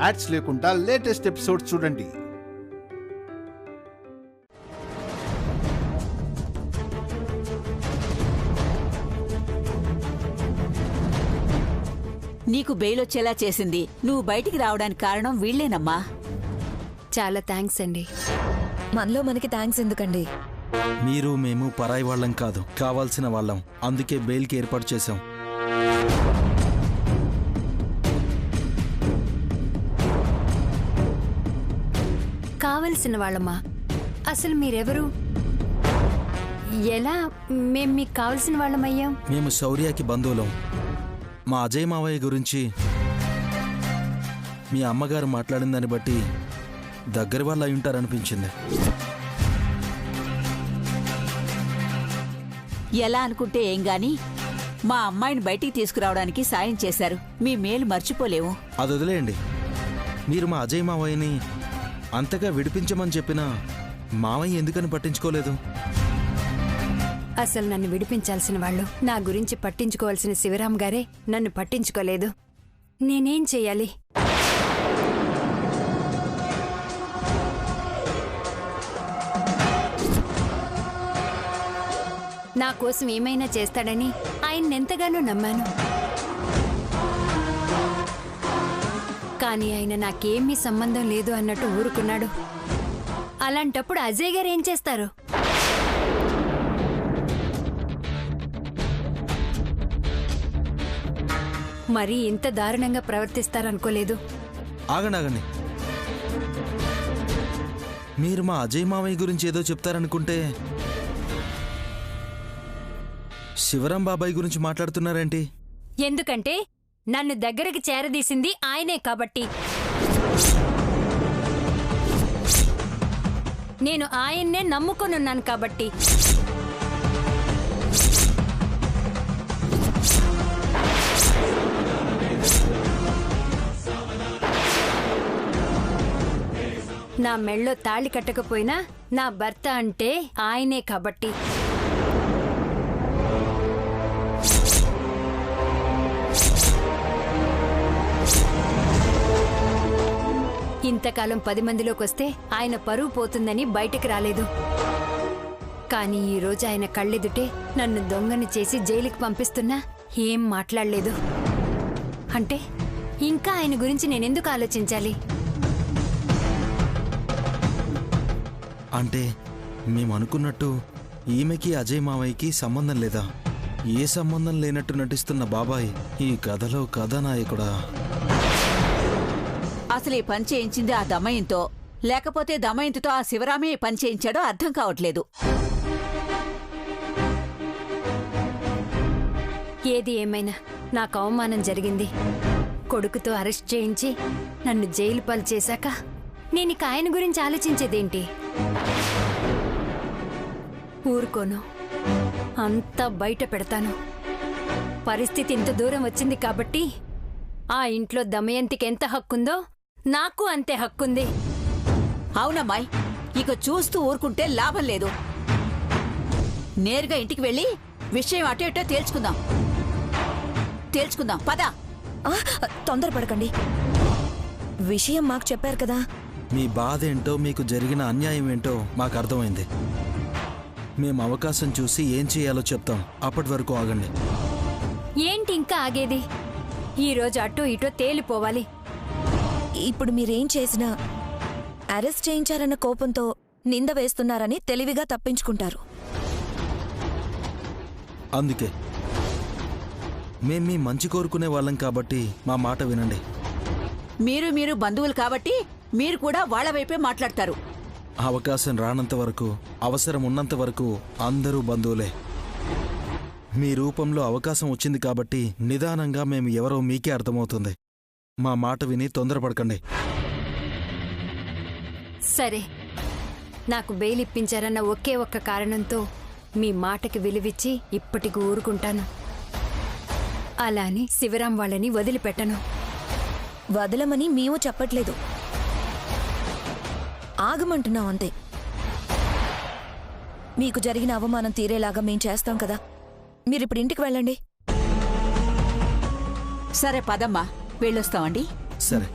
Ads లేకుండా latest episodes చూడండి. నీకు బెయిల్ వచ్చేలా చేసింది నువ్వు బయటికి రావడానికి కారణం వీళ్లేనమ్మా. చాలా థ్యాంక్స్ అండి. మనలో మనకి థ్యాంక్స్ ఎందుకండి? మీరు మేము పరాయి వాళ్ళం కాదు, కావాల్సిన వాళ్ళం. అందుకే బెయిల్కి ఏర్పాటు చేశాం. కావలసిన వాళ్ళమ్మా? అసలు మీరెవరు? ఎలా మేం మీకు కావలసిన వాళ్ళమయ్యాం? మేము శౌర్యకి బంధువులం. మా అజయ్ మావయ్య గురించి మీ అమ్మగారు మాట్లాడిన దాన్ని బట్టి దగ్గర వాళ్ళు అయి ఉంటారనిపించింది. ఎలా అనుకుంటే ఏం గాని మా అమ్మాయిని బయటికి తీసుకురావడానికి సాయం చేశారు. మీ మేలు మర్చిపోలేము. అది వదిలేయండి. మీరు మా అజయ్ మావయ్యని అంతగా విడిపించమని చెప్పినా మావయ్య ఎందుకని పట్టించుకోలేదు? అసలు నన్ను విడిపించాల్సిన వాళ్ళు, నా గురించి పట్టించుకోవాల్సిన శివరాం గారే నన్ను పట్టించుకోలేదు. నేనేం చెయ్యాలి? నా కోసం ఏమైనా చేస్తాడని ఆయన్నెంతగానో నమ్మాను. కానీ ఆయన నాకేమీ సంబంధం లేదు అన్నట్టు ఊరుకున్నాడు. అలాంటప్పుడు అజయ్ గారు ఏం చేస్తారు? మరీ ఇంత దారుణంగా ప్రవర్తిస్తారనుకోలేదు. ఆగండి. మీరు మా అజయ్ మావయ్య గురించి ఏదో చెప్తారనుకుంటే శివరాం బాబాయ్ గురించి మాట్లాడుతున్నారేంటి? ఎందుకంటే నన్ను దగ్గరికి చేరదీసింది ఆయనే కాబట్టి. నేను ఆయన్నే నమ్ముకొనున్నాను కాబట్టి. నా మెళ్ళో తాళి కట్టకపోయినా నా భర్త అంటే ఆయనే కాబట్టి. ఇంతకాలం 10 మందిలోకి వస్తే ఆయన పరువు పోతుందని బయటికి రాలేదు. కానీ ఈరోజు ఆయన కళ్ళెదుటే నన్ను దొంగని చేసి జైలుకి పంపిస్తున్నా ఏం మాట్లాడలేదు. అంటే ఇంకా ఆయన గురించి నేనెందుకు ఆలోచించాలి? అంటే మేము అనుకున్నట్టు ఈమెకి అజయ్ మావయ్యకి సంబంధం లేదా? ఏ సంబంధం లేనట్టు నటిస్తున్న బాబాయ్ ఈ కథలో కథానాయకుడా? అసలు ఈ పని చేయించింది ఆ దమయంతో, లేకపోతే దమయంతితో ఆ శివరామే ఈ పని చేయించాడో అర్థం కావట్లేదు. ఏది ఏమైనా నాకు అవమానం జరిగింది. కొడుకుతో అరెస్ట్ చేయించి నన్ను జైలు పాలు చేశాక నేనిక ఆయన గురించి ఆలోచించేదేంటి? ఊరుకోను, అంతా బయట పెడతాను. పరిస్థితి ఇంత దూరం వచ్చింది కాబట్టి ఆ ఇంట్లో దమయంతికి ఎంత హక్కుందో నాకు అంతే హక్కుంది. అవునమ్మాయి, ఇక చూస్తూ ఊరుకుంటే లాభం లేదు. నేరుగా ఇంటికి వెళ్ళి విషయం అటో ఇటో తేల్చుకుందాం. పద. తొందరపడకండి. విషయం మాకు చెప్పారు కదా. మీ బాధ ఏంటో, మీకు జరిగిన అన్యాయం ఏంటో మాకు అర్థమైంది. మేము అవకాశం చూసి ఏం చేయాలో చెప్తాం. అప్పటి వరకు ఆగండి. ఏంటి ఇంకా ఆగేది? ఈరోజు అటో ఇటో తేలిపోవాలి. ఇప్పుడు మీరేం చేసినా అరెస్ట్ చేయించారన్న కోపంతో నింద వేస్తున్నారని తెలివిగా తప్పించుకుంటారు. అందుకే మేం మీ మంచి కోరుకునే వాళ్ళం కాబట్టి మా మాట వినండి. మీరు బంధువులు కాబట్టి మీరు కూడా వాళ్ళ వైపే మాట్లాడతారు. అవకాశం రానంత వరకు, అవసరం ఉన్నంత వరకు అందరూ బంధువులే. మీ రూపంలో అవకాశం వచ్చింది కాబట్టి నిదానంగా మేము ఎవరో మీకే అర్థమవుతుంది. మా మాట విని తొందరపడకండి. సరే, నాకు బెయిల్ ఇప్పించారన్న ఒకే ఒక్క కారణంతో మీ మాటకి విలువిచ్చి ఇప్పటికి ఊరుకుంటాను. అలా అని శివరాం వాళ్ళని వదిలిపెట్టను. వదలమని మేము చెప్పట్లేదు, ఆగమంటున్నాం అంతే. మీకు జరిగిన అవమానం తీరేలాగా మేం చేస్తాం కదా. మీరిప్పుడు ఇంటికి వెళ్ళండి. సరే పదమ్మా, వెళ్ళొస్తామండి. సరే.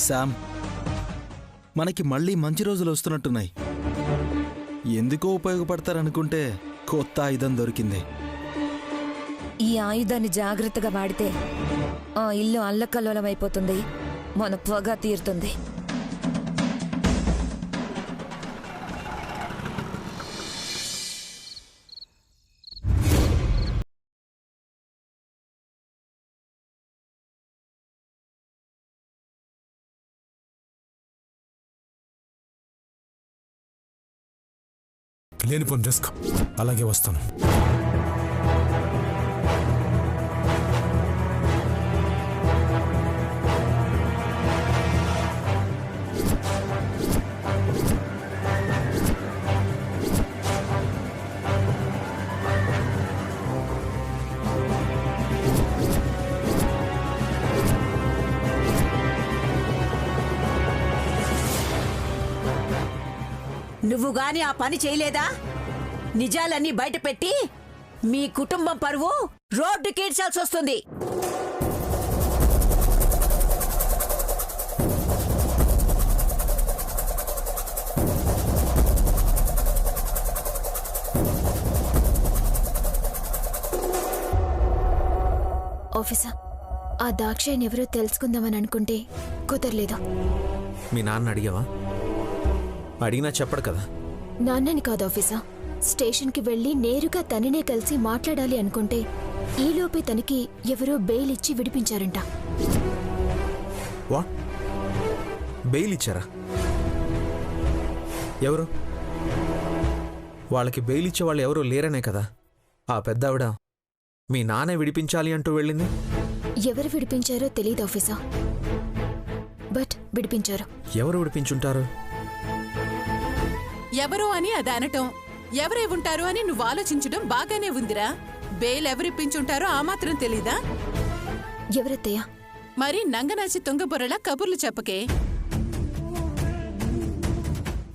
శామ్, మనకి మళ్ళీ మంచి రోజులు వస్తున్నట్టున్నాయి. ఎందుకో ఉపయోగపడతారనుకుంటే కొత్త ఆయుధం దొరికింది. ఈ ఆయుధాన్ని జాగ్రత్తగా వాడితే ఆ ఇల్లు అల్లకల్లోలం అయిపోతుంది, మన పొగ తీరుతుంది. లేనిపోని రిస్క్. అలాగే వస్తాను. నువ్వు గాని ఆ పని చేయలేదా? నిజాలన్నీ బయటపెట్టి మీ కుటుంబం పరువు రోడ్డుకి ఈడ్చాల్సి వస్తుంది. ఆఫీసర్, ఆ దాక్షాయిని ఎవరో తెలుసుకుందామని అనుకుంటే కుదరలేదు. మీ నాన్న అడిగావా? అడిగినా చెప్పడు కదా. నాన్నని కాదు ఆఫీసర్, స్టేషన్కి వెళ్ళి నేరుగా తననే కలిసి మాట్లాడాలి అనుకుంటే ఈలోపే తనకి ఎవరో బెయిల్ ఇచ్చి విడిపించారంట. వాట్? బెయిల్ ఇచ్చారా? ఎవరు? వాళ్ళకి బెయిల్ ఇచ్చే వాళ్ళు ఎవరో లేరనే కదా ఆ పెద్దావిడ మీ నాన్నే విడిపించాలి అంటూ వెళ్ళింది. ఎవరు విడిపించారో తెలియదు ఆఫీసర్, బట్ విడిపించారు. ఎవరు విడిపించుంటారు? ఎవరు అని అది అనటం, ఎవరే ఉంటారు అని నువ్వు ఆలోచించడం బాగానే ఉందిరా. బెయిల్ ఎవరిప్పించుంటారో ఆ మాత్రం తెలీదా? ఎవరత్తయ్యా? మరి నంగనాచి తొంగబొరలా కబుర్లు చెప్పకే.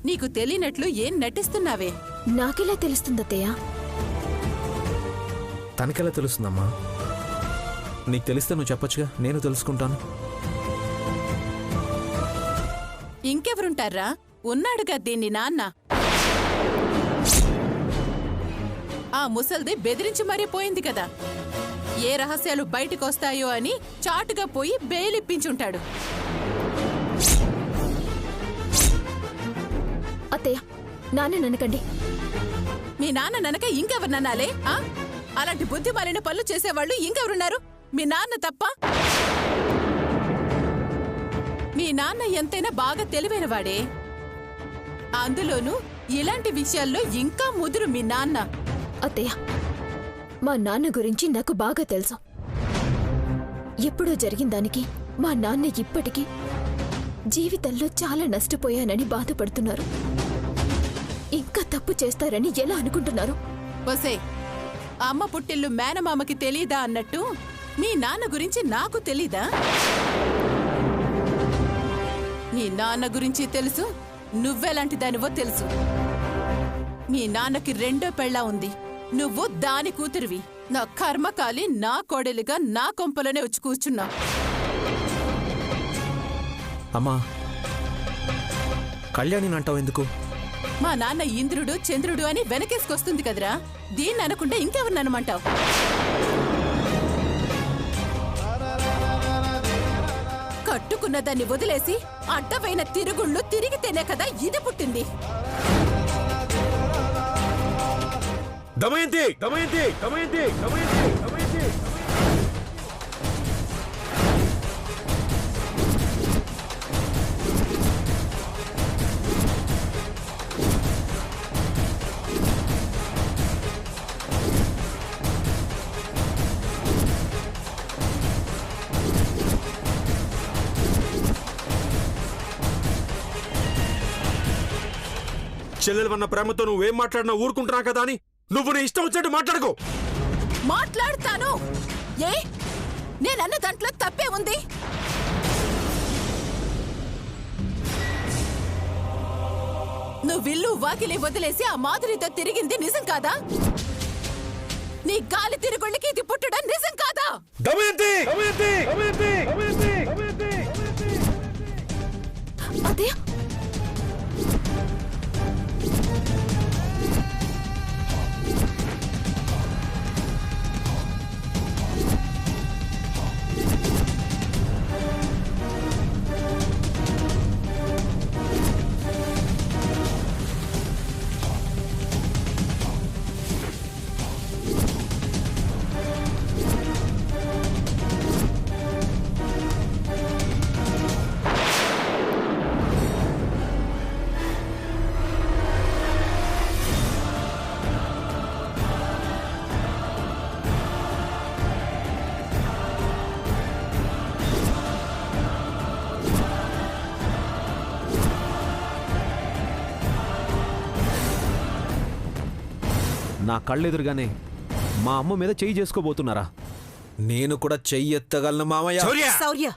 నీకు తెలియనట్లు ఏం నటిస్తున్నావే? నాకెలా తెలుస్తుందత్తయ్యా? తనకెలా తెలుస్తుందమ్మా? నీకు తెలిస్తే నువ్వు చెప్పొచ్చుగా, నేను తెలుసుకుంటాను. ఇంకెవరుంటారా? ఉన్నాడుగా దీన్ని నాన్న. ఆ ముసల్ది బెదిరించి మరీ పోయింది కదా. ఏ రహస్యాలు బయటకొస్తాయో అని చాటుగా పోయి బెయిల్ ఇప్పించుంటాడు. అత్తయ్య, నాన్న ననకండి. మీ నాన్న ననక ఇంకెవరిననాలే? అలాంటి బుద్ధి మాలిన పనులు చేసేవాళ్ళు ఇంకెవరున్నారు? మీ నాన్న తప్ప? మీ నాన్న ఎంతైనా బాగా తెలివైనవాడే. అందులోనూ ఇలాంటి విషయాల్లో ఇంకా ముదురు మీ నాన్న. అత్తయ్య, మా నాన్న గురించి నాకు బాగా తెలుసు. ఎప్పుడో జరిగిన దానికి మా నాన్న ఇప్పటికీ జీవితంలో చాలా నష్టపోయానని బాధపడుతున్నారు. ఇంకా తప్పు చేస్తారని ఎలా అనుకుంటున్నారు? వసే, అమ్మ పుట్టిల్లు మేనమామకి తెలీదా అన్నట్టు మీ నాన్న గురించి నాకు తెలీదా? నీ నాన్న గురించి తెలుసు, నువ్వెలాంటి దానివో తెలుసు. మీ నాన్నకి రెండో పెళ్ళా ఉంది, నువ్వు దాని కూతురివి. నా కర్మకాలి నా కోడలిగా నా కొంపలోనే వచ్చి కూర్చున్నా. అమ్మా, కళ్యాణి అంటావు ఎందుకు? మా నాన్న ఇంద్రుడు చంద్రుడు అని వెనకేసుకొస్తుంది కదరా. దీన్ని అనకుండా ఇంకెవరిని అనమంటావు? కట్టుకున్న దాన్ని వదిలేసి అడ్డమైన తిరుగుళ్ళు తిరిగితేనే కదా ఇది పుట్టింది. దమయంతి, దమయంతి, దమయంతి, దమయంతి, దమయంతి. చెల్లెలవన్న ప్రేమతో నువ్వేం మాట్లాడినా ఊరుకుంటున్నా కదా అని నువ్వు నీ ఇష్టం వచ్చినట్టు మాట్లాడుకో. మాట్లాడతాను. ఏ నేనన్న దాంట్లో తప్పే ఉంది? నువ్విల్లు వాకిలి వదిలేసి ఆ మాధురితో తిరిగింది నిజం కాదా? నీ గాలి తిరుగుళ్ళకి ఇది పుట్టడం నిజం కాదా? దమయంతి, దమయంతి, దమయంతి, దమయంతి, దమయంతి. నా కళ్ళెదురుగానే మా అమ్మ మీద చెయ్యి చేసుకోబోతున్నారా? నేను కూడా చెయ్యి ఎత్తగలను మామయ్య. శౌర్య,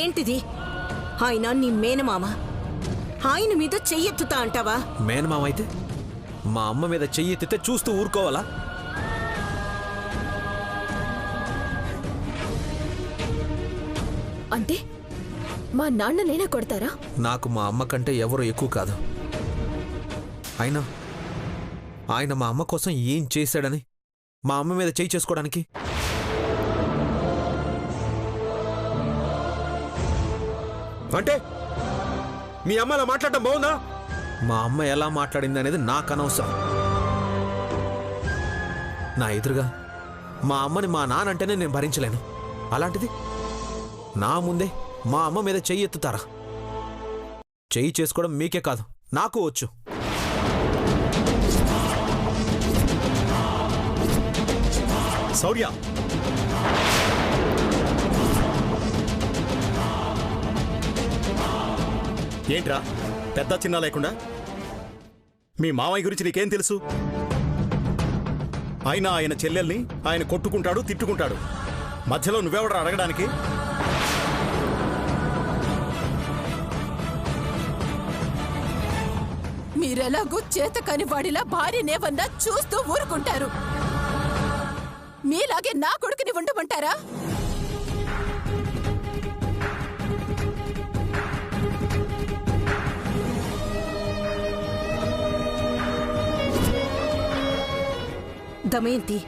ఏంటిది? ఆయన నీ మేనమామ, ఆయన మీద చెయ్యెత్తుతా అంటావా? మేనమామ అయితే మా అమ్మ మీద చెయ్యి ఎత్తితే చూస్తూ ఊరుకోవాలా? అంటే మా నాన్న నేనే కొడతారా? నాకు మా అమ్మ కంటే ఎవరో ఎక్కువ కాదు. అయినా ఆయన మా అమ్మ కోసం ఏం చేశాడని మా అమ్మ మీద చెయ్యి చేసుకోవడానికి? అంటే మీ అమ్మ అలా మాట్లాడటం బాగుందా? మా అమ్మ ఎలా మాట్లాడింది అనేది నాకు అనవసరం. నా ఎదురుగా మా అమ్మని మా నాన్న అంటేనే నేను భరించలేను. అలాంటిది నా ముందే మా అమ్మ మీద చెయ్యి ఎత్తుతారా? చెయ్యి చేసుకోవడం మీకే కాదు, నాకు వచ్చు. శౌర్య, ఏంట్రా పెద్ద చిన్న లేకుండా? మీ మామయ్య గురించి నీకేం తెలుసు? అయినా ఆయన చెల్లెల్ని ఆయన కొట్టుకుంటాడు, తిట్టుకుంటాడు. మధ్యలో నువ్వెవడరా అడగడానికి? మీరెలాగూ చేతకాని వాడిలా భార్యనేవన్నా చూస్తూ ఊరుకుంటారు. మీలాగే నా కొడుకుని ఉండమంటారా? దమయంతి,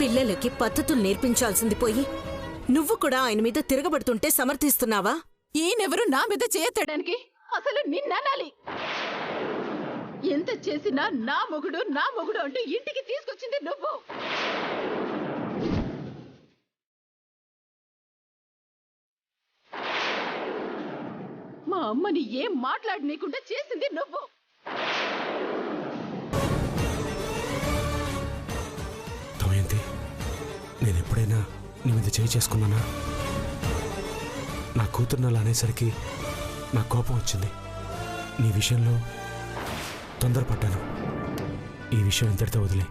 పిల్లలకి పద్ధతులు నేర్పించాల్సింది పోయి నువ్వు కూడా ఆయన మీద తిరగబడుతుంటే సమర్థిస్తున్నావా? ఈయనెవరు నా మీద చేయతడానికి? అసలు నిన్ననాలి. ఎంత చేసినా నా మొగుడు అంటూ ఇంటికి తీసుకొచ్చింది నువ్వు. మా అమ్మని ఏం మాట్లాడనీయకుండా చేసింది నువ్వు. దమయంతి, నేను ఎప్పుడైనా నీ మీద చేయి చేసుకున్నానా? నా కూతుర్ని అలా అనేసరికి నాకు కోపం వచ్చింది. నీ విషయంలో తొందరపడ్డాను. ఈ విషయం ఇంతటితో వదిలే,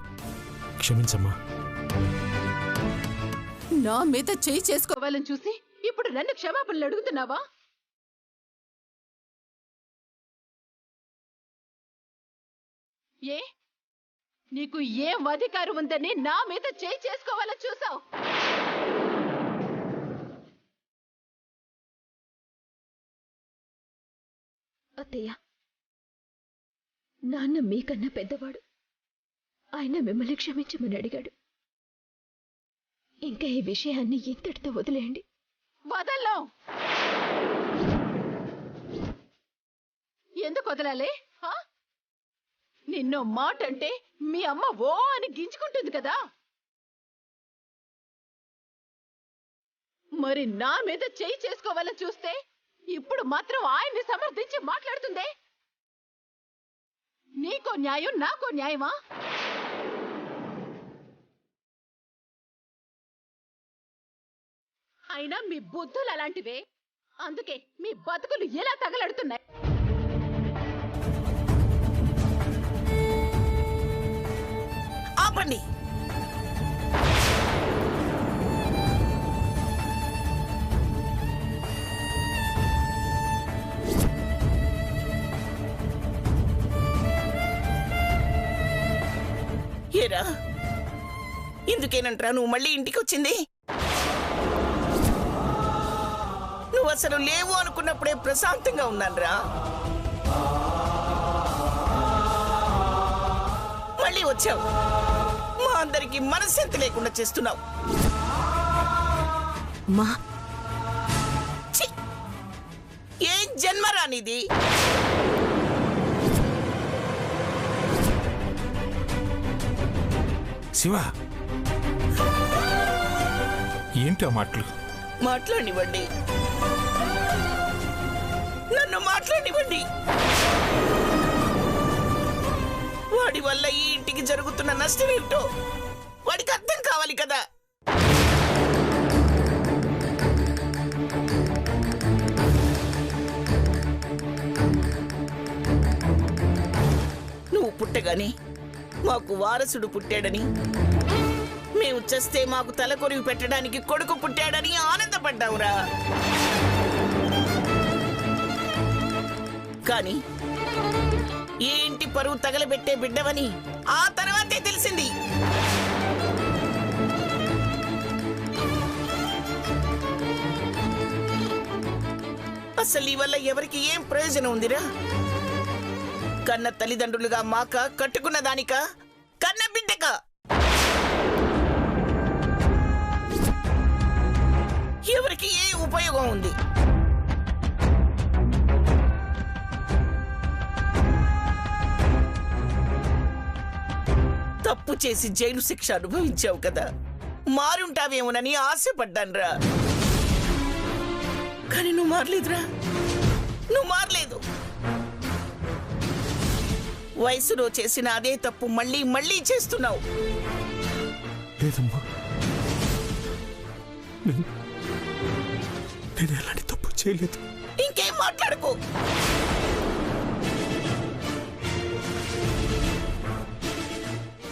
క్షమించమ్మా. నా మీద చేయి చేసుకోవాలని చూసి ఇప్పుడు నన్ను క్షమాపణలు అడుగుతున్నావా? ఏ నీకు ఏం అధికారం ఉందని నా మీద చేయి చేసుకోవాలని చూసావు? అత్తయ్య, నాన్న మీకన్నా పెద్దవాడు. ఆయన మిమ్మల్ని క్షమించమని అడిగాడు. ఇంకా ఈ విషయాన్ని ఇంతటితో వదిలేయండి. వదల్లో. ఎందుకు వదలాలి? నిన్నో మాట అంటే మీ అమ్మ ఓ అని గింజుకుంటుంది కదా. మరి నా మీద చేయి చేసుకోవాలని చూస్తే ఇప్పుడు మాత్రం ఆయన్ని సమర్థించి మాట్లాడుతుందే. నీకో న్యాయం, నాకో న్యాయమా? అయినా మీ బుద్ధులు అలాంటివే. అందుకే మీ బతుకులు ఎలా తగలడుతున్నాయి. ఆపండి. ఏరా, ఇందుకేనంట్రా నువ్వు మళ్ళీ ఇంటికి వచ్చింది? నువ్వు అసలు లేవు అనుకున్నప్పుడే ప్రశాంతంగా ఉన్నానురా. మళ్ళీ వచ్చావు. మా అందరికి మనశ్శాంతి లేకుండా చేస్తున్నావు. మా ఏం జన్మరానిది? శివ, ఏంటో మాటలు? మాట్లాడివ్వండి, నన్ను మాట్లాడివ్వండి. వాడి వల్ల ఈ ఇంటికి జరుగుతున్న నష్టం ఏమిటో వాడికి అర్థం కావాలి కదా. పుట్టగానే మాకు వారసుడు పుట్టాడని, మేము చస్తే మాకు తలకొరివి పెట్టడానికి కొడుకు పుట్టాడని ఆనందపడ్డావురా. కానీ ఈ ఇంటి పరువు తగలబెట్టే బిడ్డవని ఆ తర్వాతే తెలిసింది. అసలు ఈ వల్ల ఎవరికి ఏం ప్రయోజనం ఉందిరా? కన్న తల్లిదండ్రులుగా మాక, కట్టుకున్న దానిక, కన్న బిడ్డక? ఎవరికి ఏ ఉపయోగం ఉంది? తప్పు చేసి జైలు శిక్ష అనుభవించావు కదా, మారుంటావేమోనని ఆశపడ్డాన్రా. కానీ నువ్వు మారలేదురా, నువ్వు మారలేదు. వయసులో చేసిన అదే తప్పు మళ్ళీ మళ్ళీ చేస్తున్నావు. లేదమ్మా, నేను ఎలాంటి తప్పు చేయలేదు. ఇంకేం మాట్లాడుకో.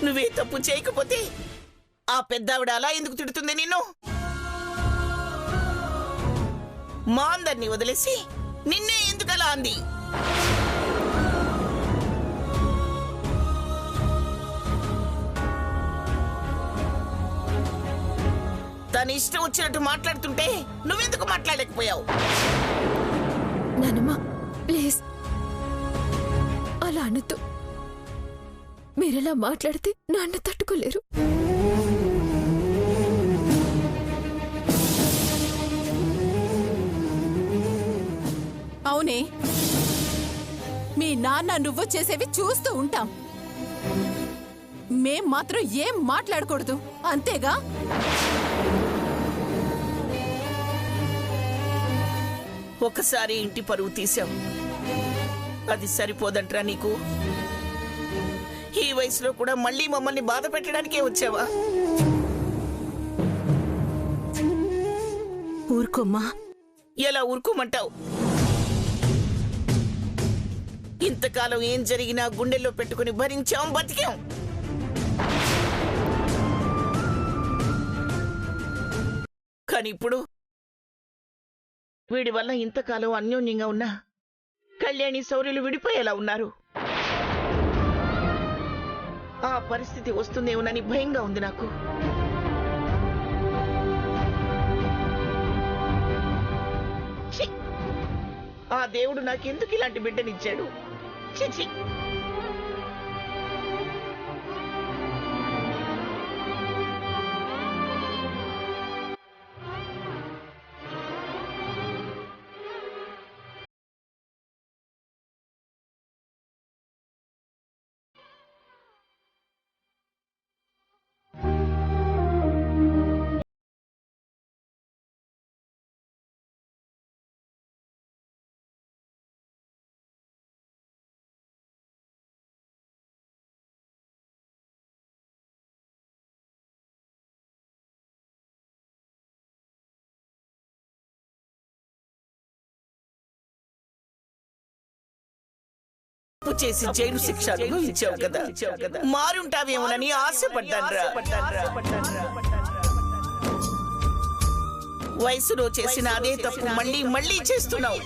నువ్వే తప్పు చేయకపోతే ఆ పెద్దావిడ అలా ఎందుకు తిడుతుంది నిన్ను? మా అందరినీ వదిలేసి నిన్నే ఎందుకు అలా అంది? తన ఇష్టం వచ్చినట్టు మాట్లాడుతుంటే నువ్వెందుకు మాట్లాడలేకపోయావు? నానమ్మ ప్లీజ్ అలా అనొద్దు. మీరెలా మాట్లాడితే నాన్న తట్టుకోలేరు. అవునే, మీ నాన్న నువ్వు చేసేవి చూస్తూ ఉంటాం. మేం మాత్రం ఏం మాట్లాడకూడదు, అంతేగా? ఒకసారి ఇంటి పరువు తీసావు, అది సరిపోదంట్రా నీకు? ఈ వయసులో కూడా మళ్ళీ మమ్మల్ని బాధ పెట్టడానికే వచ్చావా? ఊరుకోమ్మా. ఎలా ఊరుకోమంటావు? ఇంతకాలం ఏం జరిగినా గుండెల్లో పెట్టుకుని భరించాం, బతికాం. కానీ ఇప్పుడు వీడి వల్ల ఇంతకాలం అన్యోన్యంగా ఉన్నా కళ్యాణి, శౌర్యులు విడిపోయేలా ఉన్నారు. ఆ పరిస్థితి వస్తుందేమోనని భయంగా ఉంది నాకు. ఛీ! ఆ దేవుడు నాకెందుకు ఇలాంటి బిడ్డనిచ్చాడు? చిచి! తప్పు చేసి జైలు శిక్ష అనుభవించావు కదా, మారుంటావేమోనని ఆశపడ్డాన్రా. వయసులో చేసిన అదే తప్పు మళ్ళీ మళ్ళీ చేస్తున్నావు.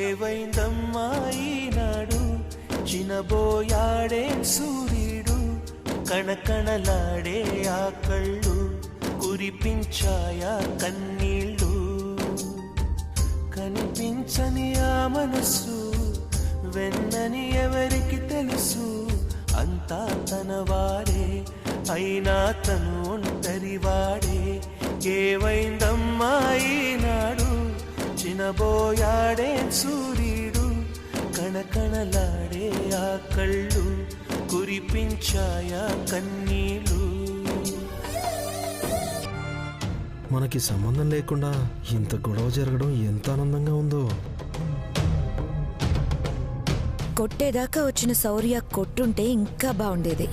ఏవైందమ్మా ఈనాడు చినబోయాడే సూర్యుడు, కణకణలాడే ఆ కళ్ళు కురిపించాయా కన్నీళ్ళు. కనిపించని ఆ మనసు వెన్నని ఎవరికి తెలుసు, అంతా తన వాడే అయినా తను ఒంటరి వాడే. ఏవైందమ్మా ఈనాడు చినబోయాడే సూర్యుడు, కణకణలాడే ఆ కళ్ళు కురిపించాయా కన్నీళ్ళు. మనకి సంబంధం లేకుండా ఇంత గొడవ జరగడం ఎంత ఆనందంగా ఉందో. కొట్టేదాకా వచ్చిన శౌర్య కొట్టుంటే ఇంకా బాగుండేది.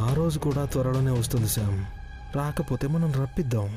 ఆ రోజు కూడా త్వరలోనే వస్తుంది శ్యామ్, రాకపోతే మనం రప్పిద్దాం.